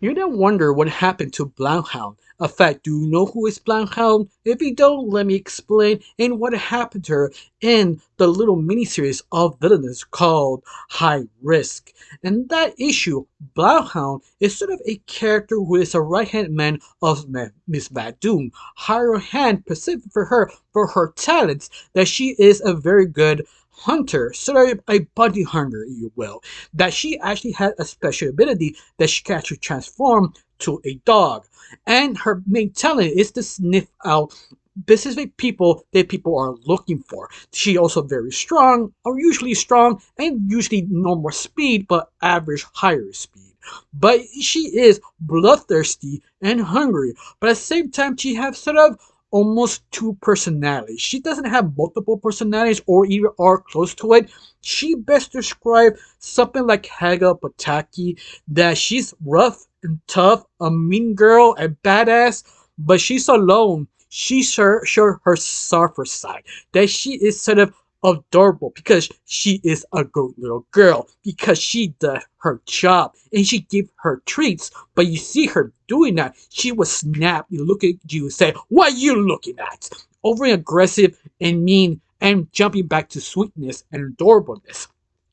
You then wonder what happened to Bloodhound. In fact, do you know who is Bloodhound? If you don't, let me explain and what happened to her in the little miniseries of villainous called High Risk. In that issue, Bloodhound is sort of a character who is a right-hand man of Miss Vadum. Higher hand specific for her talents that she is a very good hunter, sort of a bounty hunter, if you will. That she actually had a special ability that she can actually transform to a dog. And her main talent is to sniff out specific people that people are looking for. She also very strong, or usually strong, and usually normal speed, but average higher speed. But she is bloodthirsty and hungry. But at the same time, she has sort of almost two personalities. She doesn't have multiple personalities or even are close to it. She best described something like Haga Bataki, that she's rough and tough, a mean girl, a badass, but she's alone. She sure her softer side, that she is sort of adorable because she is a good little girl, because she does her job and she give her treats. But you see her doing that, she will snap and look at you and say, "What are you looking at?" Overly aggressive and mean, and jumping back to sweetness and adorableness.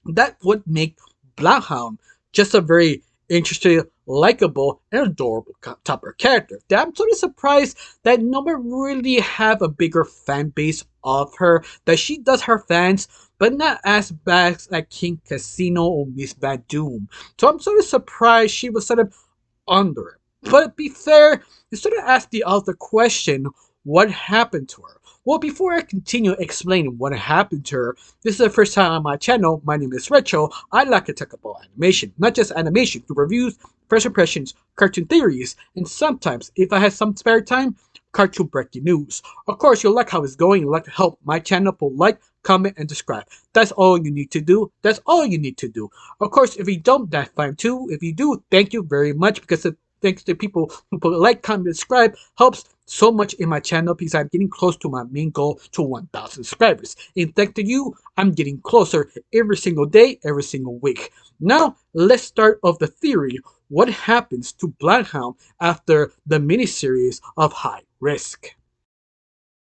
That would make Bloodhound just a very interesting, likable, and adorable type of character. That I'm sort of surprised that no one really have a bigger fan base of her. That she does her fans, but not as bad as King Casino or Miss Bad Doom. So I'm sort of surprised she was sort of under it. But to be fair, you sort of ask the other question, what happened to her? Well, before I continue explaining what happened to her, this is the first time on my channel. My name is Retro. I like to talk about animation, not just animation, to reviews, first impressions, cartoon theories, and sometimes, if I have some spare time, cartoon breaking news. Of course, you'll like how it's going, you'll like to help my channel, put like, comment, and subscribe. That's all you need to do. That's all you need to do. Of course, if you don't, that's fine too. If you do, thank you very much, because thanks to people who put like, comment, and subscribe helps so much in my channel, because I'm getting close to my main goal to 1,000 subscribers. And thanks to you, I'm getting closer every single day, every single week. Now, let's start off the theory. What happens to Bloodhound after the miniseries of High Risk?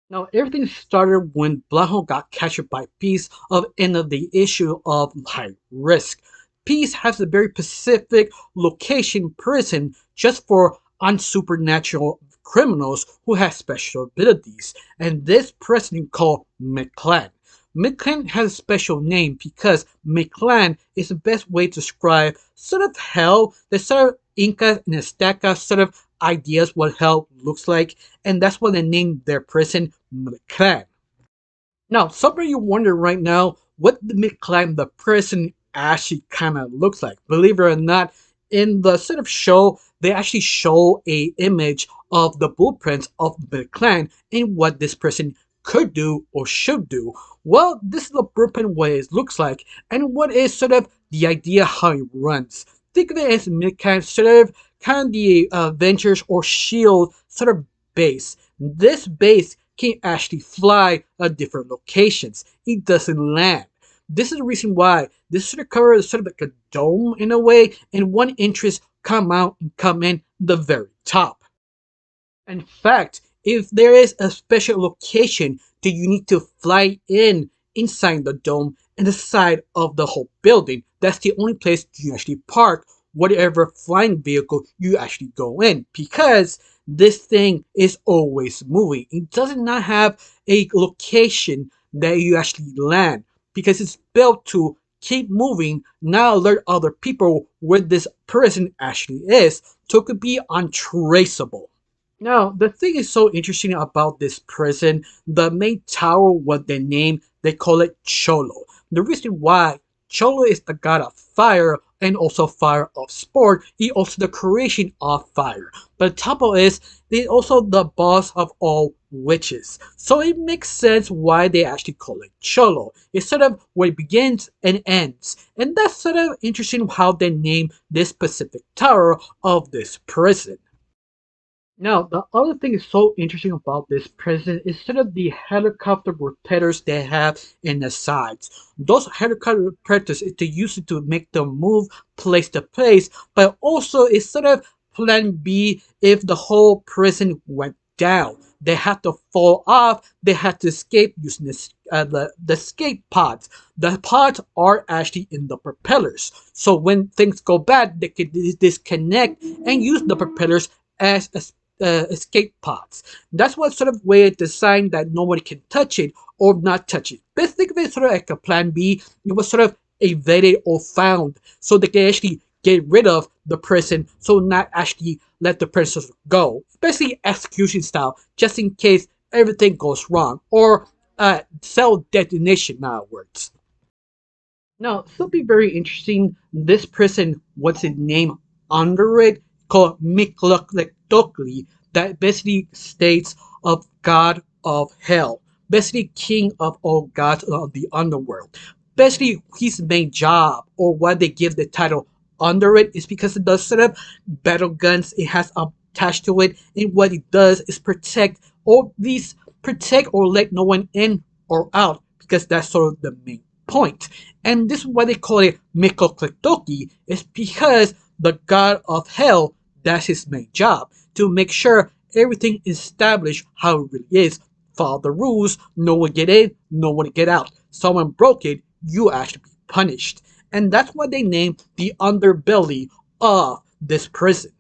Now, everything started when Bloodhound got captured by P.e.a.s.c of end of the issue of High Risk. P.e.a.s.c has a very specific location prison just for unsupernatural criminals who have special abilities, and this prison called McClan. McClan has a special name because McClan is the best way to describe sort of hell, the sort of Inca and Azteca sort of ideas what hell looks like, and that's why they named their prison McClan. Now, some of you wonder right now what the McClan, the prison, actually kind of looks like. Believe it or not, in the sort of show, they actually show a image of the blueprints of McClan and what this person could do or should do. Well, this is the blueprint what it looks like, and what is sort of the idea how it runs. Think of it as McClan sort of kind of the Avengers or Shield sort of base. This base can actually fly at different locations. It doesn't land. This is the reason why this sort of cover is sort of like a dome in a way, and one entrance come out and come in the very top. In fact, if there is a special location that you need to fly in inside the dome and the side of the whole building, that's the only place you actually park whatever flying vehicle you actually go in, because this thing is always moving. It does not have a location that you actually land, because it's built to keep moving, not alert other people where this person actually is, so it could be untraceable. Now, the thing is so interesting about this prison, the main tower, what they name, they call it Cholo. The reason why Cholo is the god of fire and also fire of sport, he also the creation of fire. But on top of this, he's also the boss of all witches. So it makes sense why they actually call it Cholo. It's sort of where it begins and ends. And that's sort of interesting how they name this specific tower of this prison. Now, the other thing is so interesting about this prison is sort of the helicopter propellers they have in the sides. Those helicopter propellers is to use it to make them move place to place, but also it's sort of plan B if the whole prison went down. They had to fall off. They had to escape using the escape pods. The pods are actually in the propellers. So when things go bad, they can disconnect and use the propellers as escape pods. That's what sort of way it's designed that nobody can touch it or not touch it. But think of it sort of like a plan B. It was sort of evaded or found so they can actually get rid of the person, so not actually let the person go. Basically execution style, just in case everything goes wrong. Or cell detonation, in other words. Now, something very interesting, this person, what's his name under it, called Miklokli, that basically states of God of Hell. Basically, king of all gods of the underworld. Basically, his main job, or why they give the title under it, is because it does set up battle guns, it has attached to it, and what it does is protect, or at least protect or let no one in or out, because that's sort of the main point. And this is why they call it Mikokliktoki, is because the god of hell, that's his main job, to make sure everything is established how it really is. Follow the rules, no one get in, no one get out. Someone broke it, you actually be punished. And that's why they named the underbelly of this prison.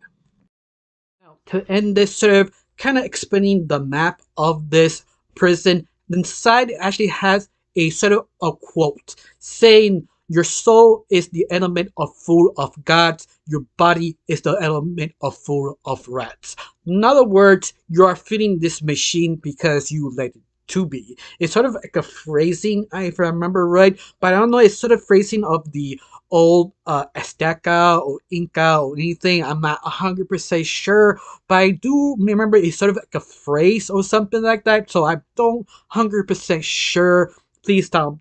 Now, to end this serve, kind of explaining the map of this prison, the side actually has a sort of a quote saying, your soul is the element of food of gods, your body is the element of food of rats. In other words, you are feeding this machine because you let it to be. It's sort of like a phrasing, if I remember right, but I don't know, it's sort of phrasing of the old Azteca or Inca or anything. I'm not 100% sure, but I do remember it's sort of like a phrase or something like that, so I don't 100% sure. Please tell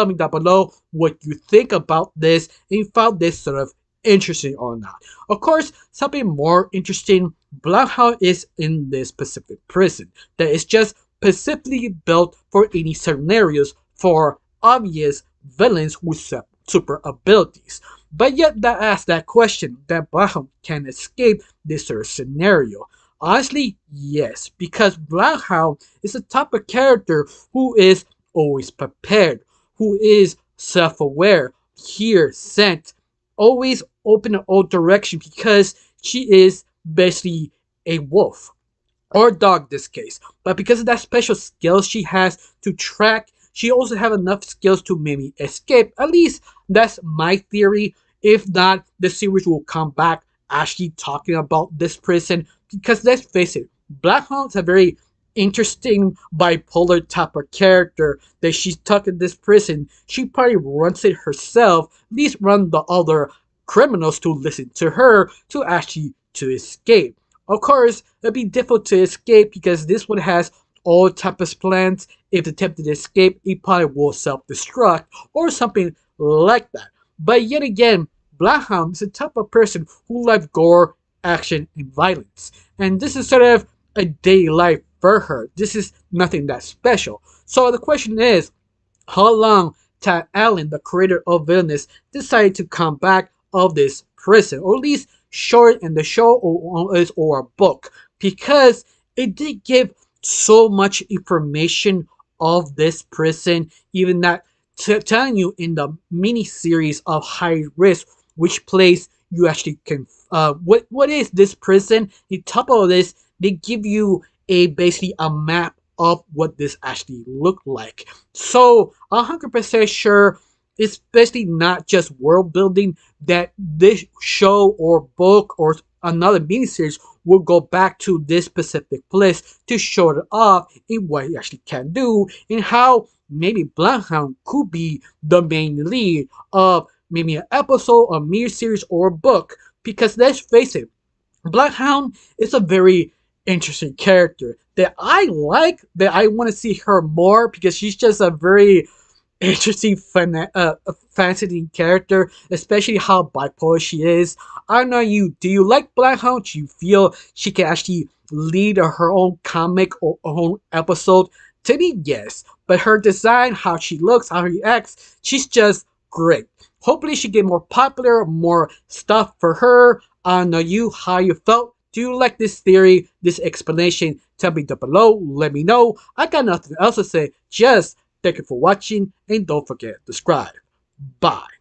me down below what you think about this and you found this sort of interesting or not. Of course, something more interesting, Bloodhound is in this specific prison that is just specifically built for any scenarios for obvious villains with super abilities. But yet that asks that question, that Bloodhound can escape this sort of scenario. Honestly, yes, because Bloodhound is a type of character who is always prepared, who is self-aware, here, sent, always open in all direction because she is basically a wolf or dog this case. But because of that special skill she has to track, she also have enough skills to maybe escape. At least that's my theory. If not, the series will come back actually talking about this prison. Because let's face it, Bloodhound's a very interesting bipolar type of character that she's stuck in this prison. She probably runs it herself, at least run the other criminals to listen to her to actually to escape. Of course, it'll be difficult to escape because this one has all types of plans. If attempted to escape, it probably will self-destruct or something like that. But yet again, Bloodhound is the type of person who loves gore, action, and violence. And this is sort of a daily life for her. This is nothing that special. So the question is, how long Tad Allen, the creator of Villainous, decided to come back of this prison, or at least short in the show or a book, because it did give so much information of this prison, even that telling you in the mini series of High Risk which place you actually can what is this prison. On top of this, they give you a basically a map of what this actually looked like. So 100% sure it's basically not just world building, that this show or book or another miniseries will go back to this specific place to show it off in what it actually can do and how maybe Bloodhound could be the main lead of maybe an episode, a miniseries, or a book. Because let's face it, Bloodhound is a very interesting character that I like, that I want to see her more because she's just a very interesting fascinating character, especially how bipolar she is. I don't know you, do you like Bloodhound? Do you feel she can actually lead her own comic or her own episode? To me, yes, but her design, how she looks, how she acts, she's just great. Hopefully she get more popular, more stuff for her. I don't know you, how you felt. Do you like this theory, this explanation? Tell me down below. Let me know. I got nothing else to say. Just thank you for watching and don't forget to subscribe. Bye.